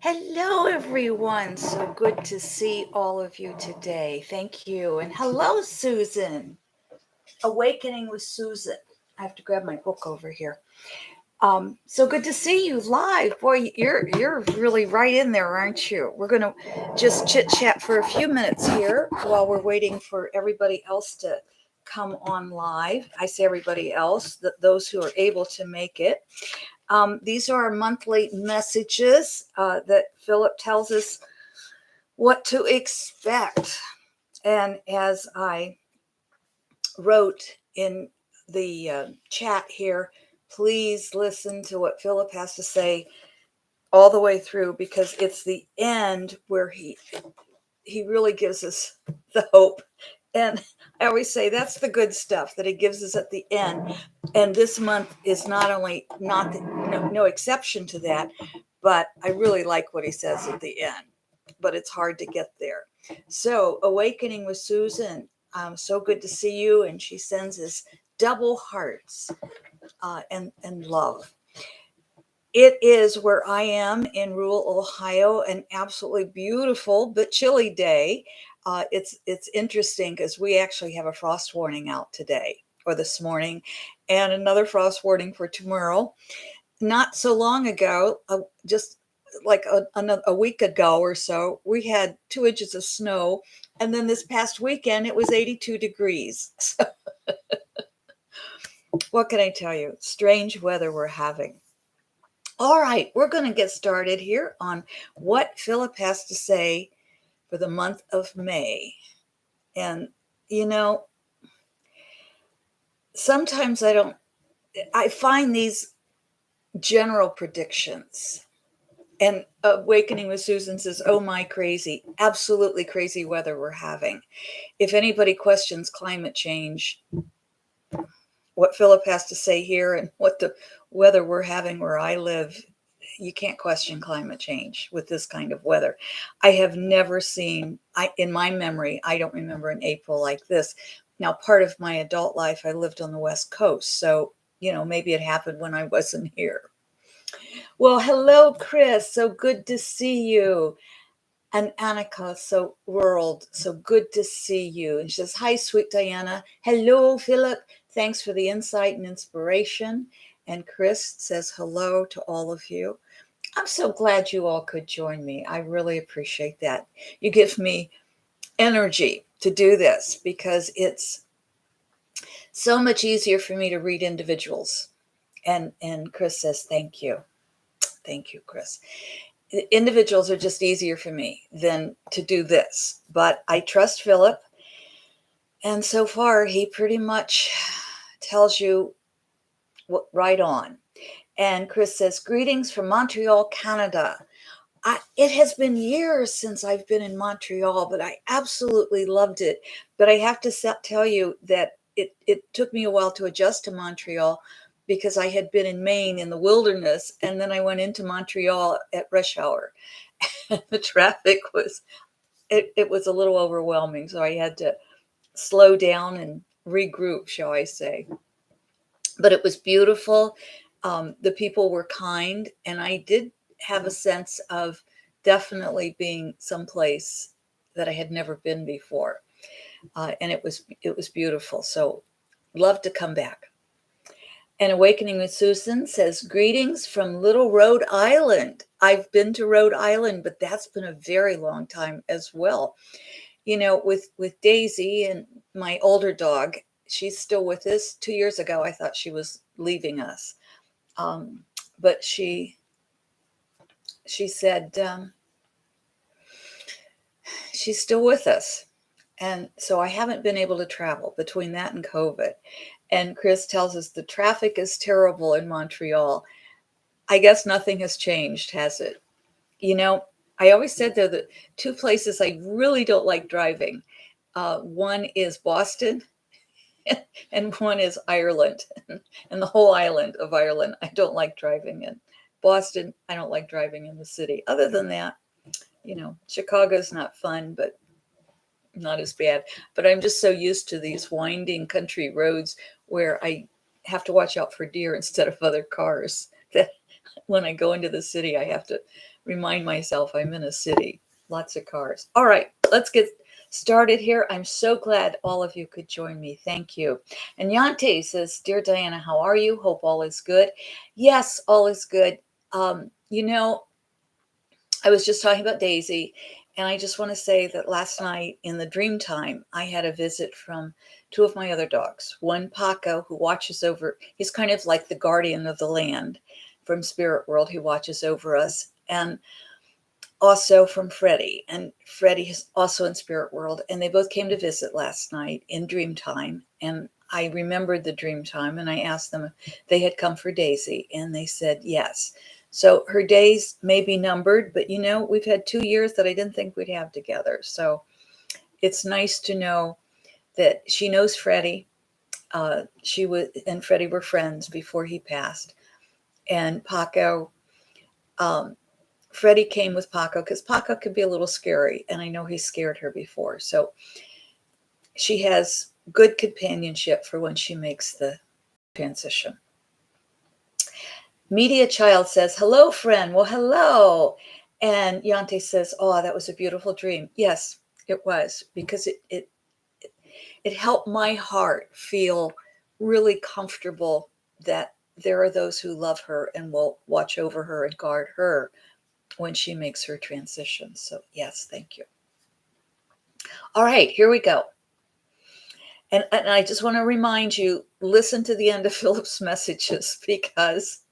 Hello, everyone. So good to see all of you today. Thank you. And hello, Susan. Awakening with Susan. I have to grab my book over here. So good to see you live. Boy, you're really right in there, aren't you? We're gonna just chit chat for a few minutes here while we're waiting for everybody else to come on live. I say everybody else, those who are able to make it. These are our monthly messages that Phillip tells us what to expect. And as I wrote in the chat here, please listen to what Phillip has to say all the way through, because it's the end where he really gives us the hope. And I always say that's the good stuff that he gives us at the end. And this month is not only not the, no exception to that, but I really like what he says at the end. But it's hard to get there. So, Awakening with Susan, so good to see you. And she sends us double hearts and love. It is where I am in rural Ohio, an absolutely beautiful but chilly day. It's interesting because we actually have a frost warning out today or this morning, and another frost warning for tomorrow. Not so long ago, just like a week ago or so, we had 2 inches of snow, and then this past weekend it was 82 degrees. So what can I tell you? Strange weather we're having. All right, we're going to get started here on what Phillip has to say for the month of May. And, you know, sometimes I find these general predictions. And Awakening with Susan says, oh my crazy, absolutely crazy weather we're having. If anybody questions climate change, what Phillip has to say here and what the weather we're having where I live, you can't question climate change with this kind of weather. I have never seen, in my memory, I don't remember an April like this. Now, part of my adult life, I lived on the West Coast. So, maybe it happened when I wasn't here. Well, hello, Chris. So good to see you. And Annika, so good to see you. And she says, hi, sweet Diana. Hello, Phillip. Thanks for the insight and inspiration. And Chris says hello to all of you. I'm so glad you all could join me. I really appreciate that. You give me energy to do this because it's so much easier for me to read individuals. And Chris says, thank you. Thank you, Chris. Individuals are just easier for me than to do this. But I trust Phillip. And so far, he pretty much tells you right on. And Chris says, greetings from Montreal, Canada. It has been years since I've been in Montreal, but I absolutely loved it. But I have to tell you that it took me a while to adjust to Montreal because I had been in Maine in the wilderness, and then I went into Montreal at rush hour. And the traffic it was a little overwhelming, so I had to slow down and regroup, shall I say. But it was beautiful. The people were kind, and I did have a sense of definitely being someplace that I had never been before, and it was beautiful. So, love to come back. And Awakening with Susan says, greetings from Little Rhode Island. I've been to Rhode Island, but that's been a very long time as well. With Daisy and my older dog, she's still with us. 2 years ago, I thought she was leaving us. But she said she's still with us. And so I haven't been able to travel between that and COVID. And Chris tells us the traffic is terrible in Montreal. I guess nothing has changed, has it? I always said there that two places I really don't like driving. One is Boston, and one is Ireland, and the whole island of Ireland. I don't like driving in. Boston, I don't like driving in the city. Other than that, Chicago's not fun, but not as bad. But I'm just so used to these winding country roads where I have to watch out for deer instead of other cars that When I go into the city, I have to remind myself I'm in a city. Lots of cars. All right, let's get started here. I'm so glad all of you could join me. Thank you. And Yante says, Dear Diana, how are you? Hope all is good. Yes, all is good. You know, I was just talking about Daisy, and I just want to say that last night in the dream time, I had a visit from two of my other dogs. One, Paco, who watches over, he's kind of like the guardian of the land from Spirit World, who watches over us, and also from Freddie. And Freddie is also in Spirit World, and they both came to visit last night in dream time. And I remembered the dream time, and I asked them if they had come for Daisy, and they said yes. So her days may be numbered, but you know, we've had 2 years that I didn't think we'd have together. So it's nice to know that she knows Freddie. She was and Freddie were friends before he passed. And Paco, Freddie came with Paco because Paco could be a little scary, and I know he scared her before. So she has good companionship for when she makes the transition. Media Child says, hello, friend. Well, hello. And Yante says, oh, that was a beautiful dream. Yes, it was, because it helped my heart feel really comfortable that there are those who love her and will watch over her and guard her when she makes her transition. So yes, thank you. All right, here we go. And I just want to remind you, listen to the end of Phillip's messages, because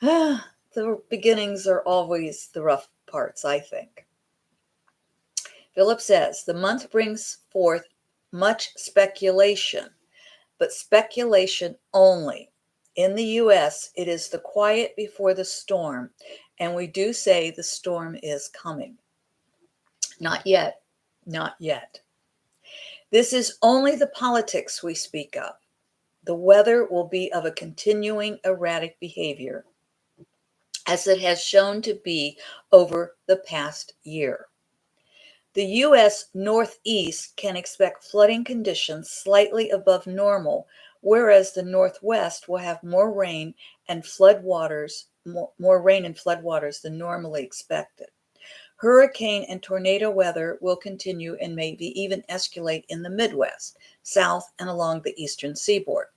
the beginnings are always the rough parts, I think. Phillip says, the month brings forth much speculation, but speculation only. In the U.S., it is the quiet before the storm, and we do say the storm is coming. Not yet, not yet. This is only the politics we speak of. The weather will be of a continuing erratic behavior, as it has shown to be over the past year. The U.S. Northeast can expect flooding conditions slightly above normal, whereas the Northwest will have more rain and floodwaters than normally expected. Hurricane and tornado weather will continue and maybe even escalate in the Midwest, South, and along the eastern seaboard.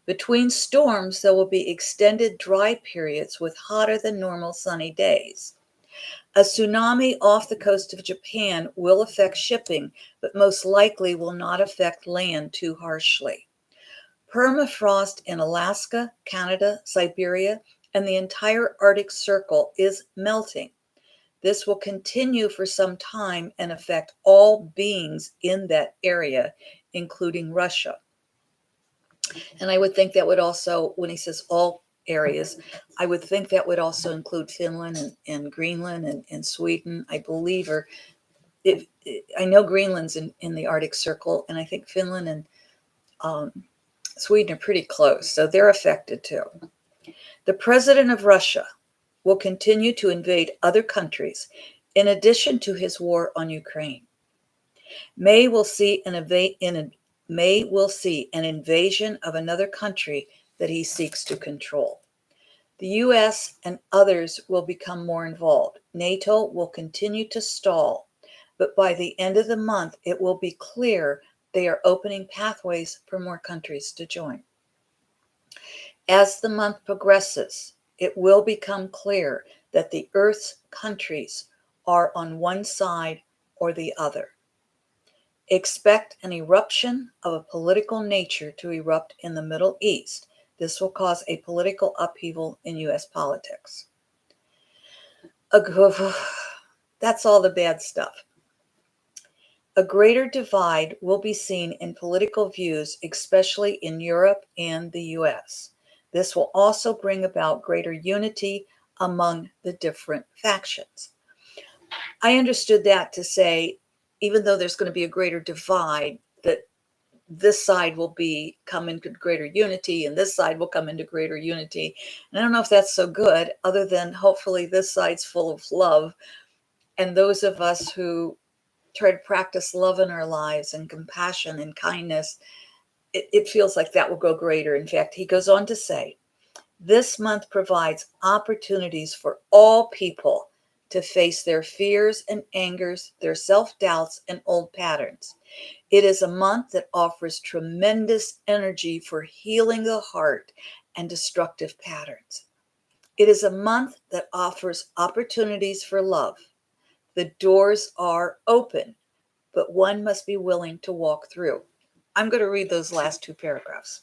Between storms, there will be extended dry periods with hotter than normal sunny days. A tsunami off the coast of Japan will affect shipping, but most likely will not affect land too harshly. Permafrost in Alaska, Canada, Siberia, and the entire Arctic Circle is melting. This will continue for some time and affect all beings in that area, including Russia. And I would think that would also, when he says all areas, I would think that would also include Finland and Greenland and Sweden, I believe, or I know Greenland's in the Arctic Circle, and I think Finland and Sweden are pretty close, so they're affected too. The president of Russia will continue to invade other countries in addition to his war on Ukraine. May will see an invasion of another country that he seeks to control. The U.S. and others will become more involved. NATO will continue to stall, but by the end of the month, it will be clear they are opening pathways for more countries to join. As the month progresses, it will become clear that the Earth's countries are on one side or the other. Expect an eruption of a political nature to erupt in the Middle East. This will cause a political upheaval in U.S. politics. That's all the bad stuff. A greater divide will be seen in political views, especially in Europe and the U.S. This will also bring about greater unity among the different factions. I understood that to say, even though there's going to be a greater divide, that this side will come into greater unity and this side will come into greater unity. And I don't know if that's so good, other than hopefully this side's full of love. And those of us who try to practice love in our lives and compassion and kindness, it feels like that will go greater. In fact, he goes on to say, This month provides opportunities for all people to face their fears and angers, their self-doubts and old patterns. It is a month that offers tremendous energy for healing the heart and destructive patterns. It is a month that offers opportunities for love. The doors are open, but one must be willing to walk through. I'm going to read those last two paragraphs.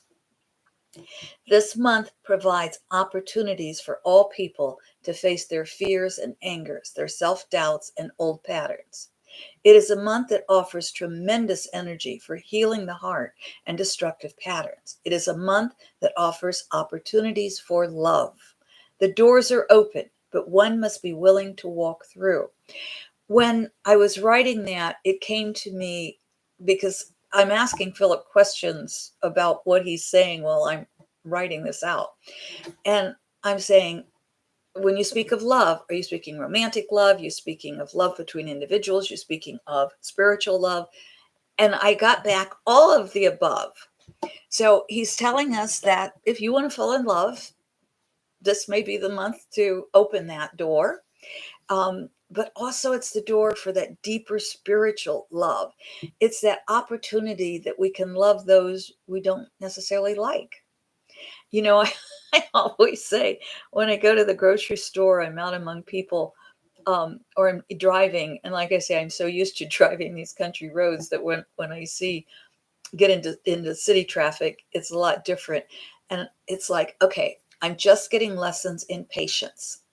This month provides opportunities for all people to face their fears and angers, their self doubts, and old patterns. It is a month that offers tremendous energy for healing the heart and destructive patterns. It is a month that offers opportunities for love. The doors are open, but one must be willing to walk through. When I was writing that, it came to me because I'm asking Phillip questions about what he's saying while I'm writing this out. And I'm saying, when you speak of love, are you speaking romantic love? You're speaking of love between individuals? You're speaking of spiritual love? And I got back all of the above. So he's telling us that if you want to fall in love, this may be the month to open that door. But also, it's the door for that deeper spiritual love. It's that opportunity that we can love those we don't necessarily like. You know, I always say when I go to the grocery store, I'm out among people, or I'm driving. And like I say, I'm so used to driving these country roads that when I get into city traffic, it's a lot different. And it's like, okay, I'm just getting lessons in patience.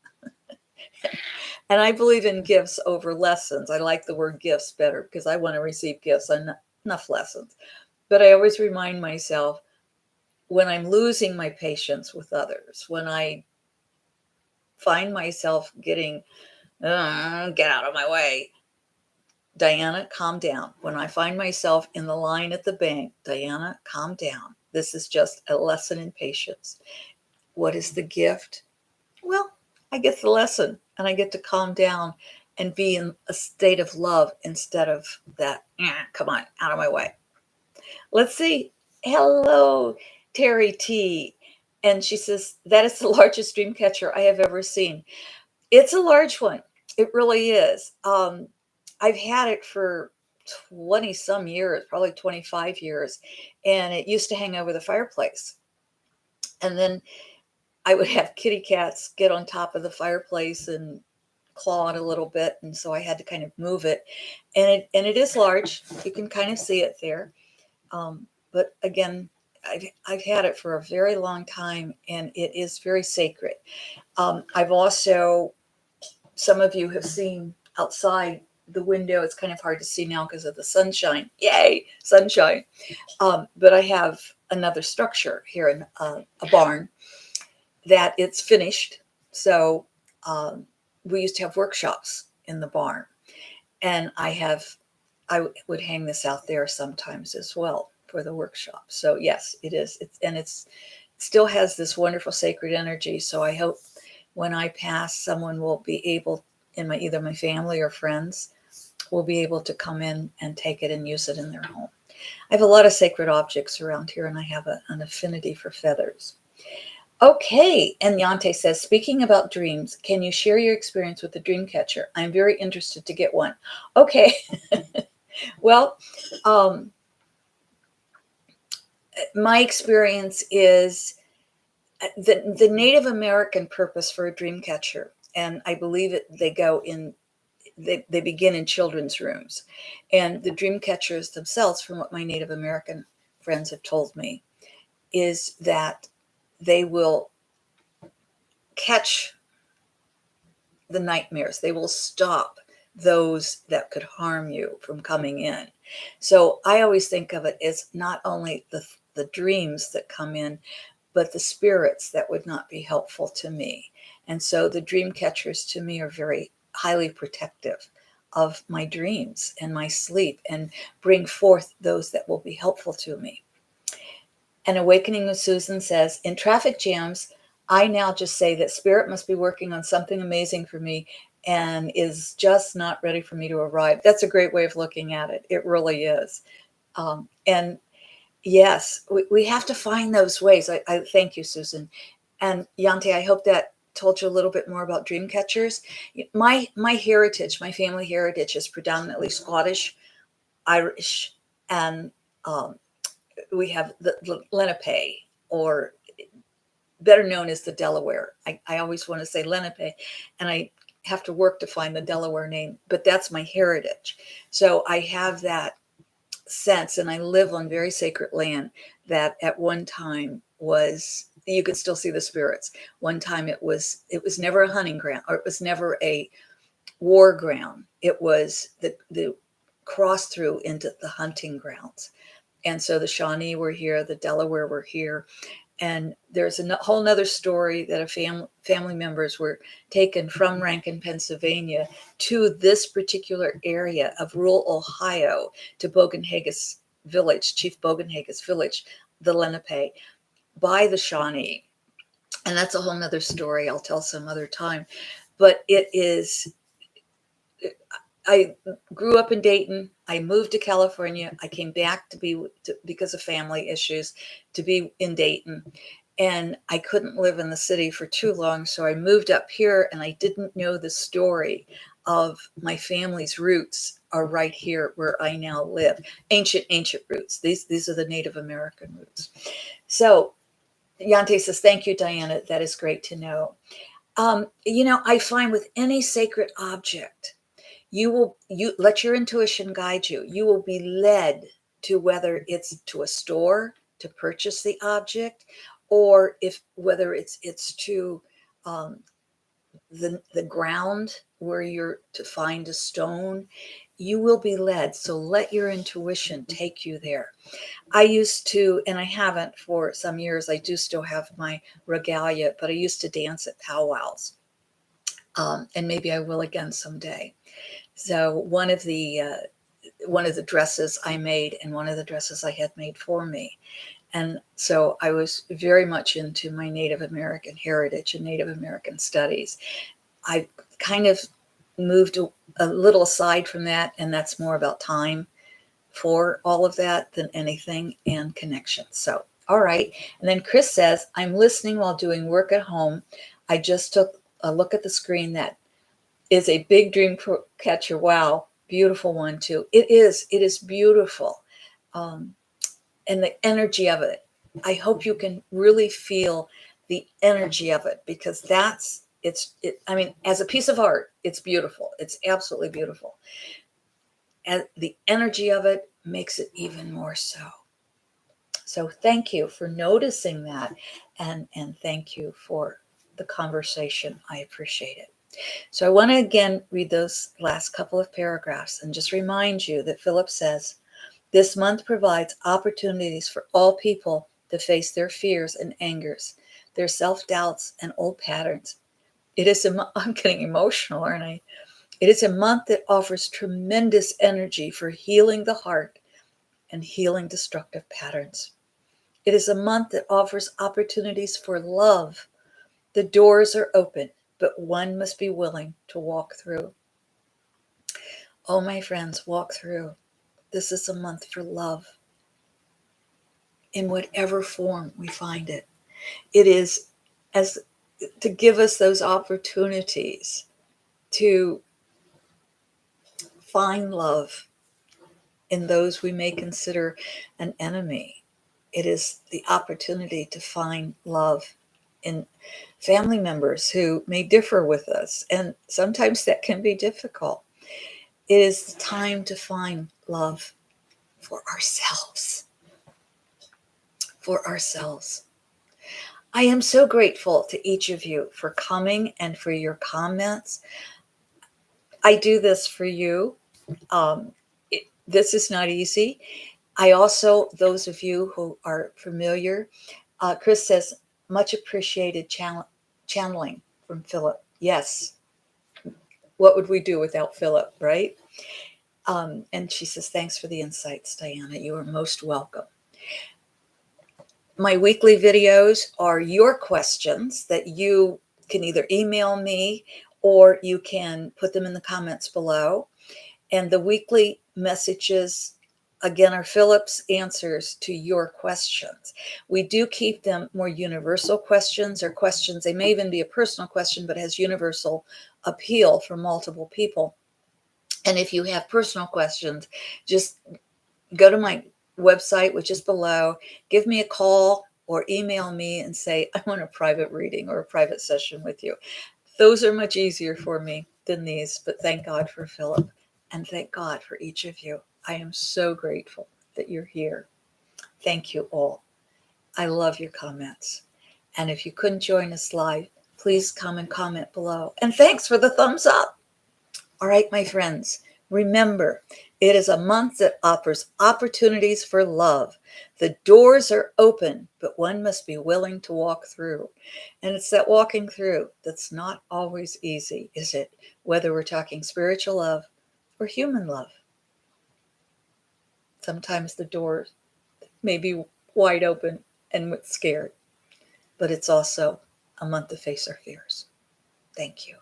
And I believe in gifts over lessons. I like the word gifts better because I want to receive gifts and enough lessons. But I always remind myself, when I'm losing my patience with others, when I find myself getting, get out of my way, Diana, calm down. When I find myself in the line at the bank, Diana, calm down. This is just a lesson in patience. What is the gift? Well, I get the lesson and I get to calm down and be in a state of love instead of that, come on, out of my way. Let's see. Hello, Terry T. And she says, that is the largest dream catcher I have ever seen. It's a large one. It really is. I've had it for 20 some years, probably 25 years. And it used to hang over the fireplace. And then I would have kitty cats get on top of the fireplace and claw it a little bit. And so I had to kind of move it. And it is large. You can kind of see it there. But again, I've had it for a very long time, and it is very sacred. I've also, some of you have seen outside the window. It's kind of hard to see now because of the sunshine. Yay, sunshine. But I have another structure here in a barn that it's finished. So we used to have workshops in the barn, and I would hang this out there sometimes as well for the workshop. So yes, it is. It's still has this wonderful sacred energy. So I hope when I pass, someone will be able, either my family or friends, will be able to come in and take it and use it in their home. I have a lot of sacred objects around here, and I have an affinity for feathers. Okay, and Yante says, speaking about dreams, can you share your experience with the dream catcher? I'm very interested to get one. Okay, well, my experience is the Native American purpose for a dream catcher, and I believe they begin in children's rooms. And the dream catchers themselves, from what my Native American friends have told me, is that they will catch the nightmares. They will stop those that could harm you from coming in. So I always think of it as not only the dreams that come in, but the spirits that would not be helpful to me. And so the dream catchers to me are very highly protective of my dreams and my sleep, and bring forth those that will be helpful to me. And Awakening with Susan says, in traffic jams, I now just say that spirit must be working on something amazing for me and is just not ready for me to arrive. That's a great way of looking at it. It really is. And yes, we have to find those ways. I thank you, Susan. And Yante, I hope that told you a little bit more about dream catchers. My heritage, my family heritage is predominantly Scottish, Irish, and we have the Lenape, or better known as the Delaware. I always want to say Lenape, and I have to work to find the Delaware name, but that's my heritage. So I have that sense, and I live on very sacred land that at one time was, you could still see the spirits. One time it was never a hunting ground, or it was never a war ground. It was the cross through into the hunting grounds. And so the Shawnee were here, the Delaware were here. And there's a whole nother story that family members were taken from Rankin, Pennsylvania to this particular area of rural Ohio, to Bogenhagen's village, Chief Bogenhagen's village, the Lenape, by the Shawnee. And that's a whole nother story I'll tell some other time. But it is, I grew up in Dayton. I moved to California. I came back because of family issues, to be in Dayton. And I couldn't live in the city for too long. So I moved up here, and I didn't know the story of my family's roots are right here where I now live. Ancient roots. These are the Native American roots. So Yante says, thank you, Diana. That is great to know. I find with any sacred object, you let your intuition guide you. You will be led to, whether it's to a store to purchase the object, or whether it's to the ground where you're to find a stone. You will be led. So let your intuition take you there. I used to, and I haven't for some years, I do still have my regalia, but I used to dance at powwows. And maybe I will again someday. So one of the dresses I made, and one of the dresses I had made for me. And so I was very much into my Native American heritage and Native American studies. I kind of moved a little aside from that, and that's more about time for all of that than anything, and connection. So, all right. And then Chris says, I'm listening while doing work at home. I just took a look at the screen. That is a big dream catcher. Wow. Beautiful one too. It is beautiful. And the energy of it. I hope you can really feel the energy of it, because I mean, as a piece of art, it's beautiful. It's absolutely beautiful. And the energy of it makes it even more so. So thank you for noticing that, and thank you for the conversation. I appreciate it. So I want to again read those last couple of paragraphs and just remind you that Phillip says, this month provides opportunities for all people to face their fears and angers, their self-doubts and old patterns. I'm getting emotional, aren't I? It is a month that offers tremendous energy for healing the heart and healing destructive patterns. It is a month that offers opportunities for love. The doors are open, but one must be willing to walk through. Oh, my friends, walk through. This is a month for love, in whatever form we find it. It is as to give us those opportunities to find love in those we may consider an enemy. It is the opportunity to find love in family members who may differ with us, and sometimes that can be difficult. It is time to find love for ourselves. For ourselves. I am so grateful to each of you for coming and for your comments. I do this for you. This is not easy. I also, those of you who are familiar, Chris says, much appreciated channeling from Phillip. Yes. What would we do without Phillip, right? And she says, thanks for the insights, Diana. You are most welcome. My weekly videos are your questions that you can either email me or you can put them in the comments below. And the weekly messages again, are Phillip's answers to your questions. We do keep them more universal questions, or questions, they may even be a personal question, but has universal appeal for multiple people. And if you have personal questions, just go to my website, which is below, give me a call or email me and say, I want a private reading or a private session with you. Those are much easier for me than these, but thank God for Phillip, and thank God for each of you. I am so grateful that you're here. Thank you all. I love your comments. And if you couldn't join us live, please come and comment below. And thanks for the thumbs up. All right, my friends, remember, it is a month that offers opportunities for love. The doors are open, but one must be willing to walk through. And it's that walking through that's not always easy, is it? Whether we're talking spiritual love or human love. Sometimes the door may be wide open and scared, but it's also a month to face our fears. Thank you.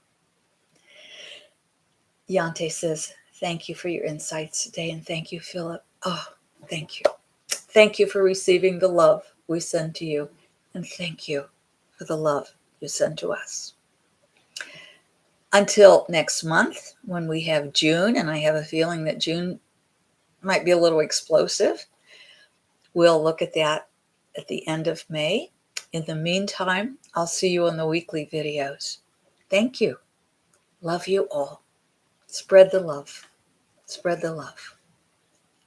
Yante says, thank you for your insights today, and thank you, Phillip. Oh, thank you. Thank you for receiving the love we send to you, and thank you for the love you send to us. Until next month, when we have June, and I have a feeling that June might be a little explosive, we'll look at that at the end of May. In the meantime, I'll see you on the weekly videos. Thank you. Love you all. Spread the love. Spread the love.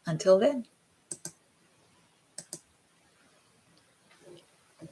Until then.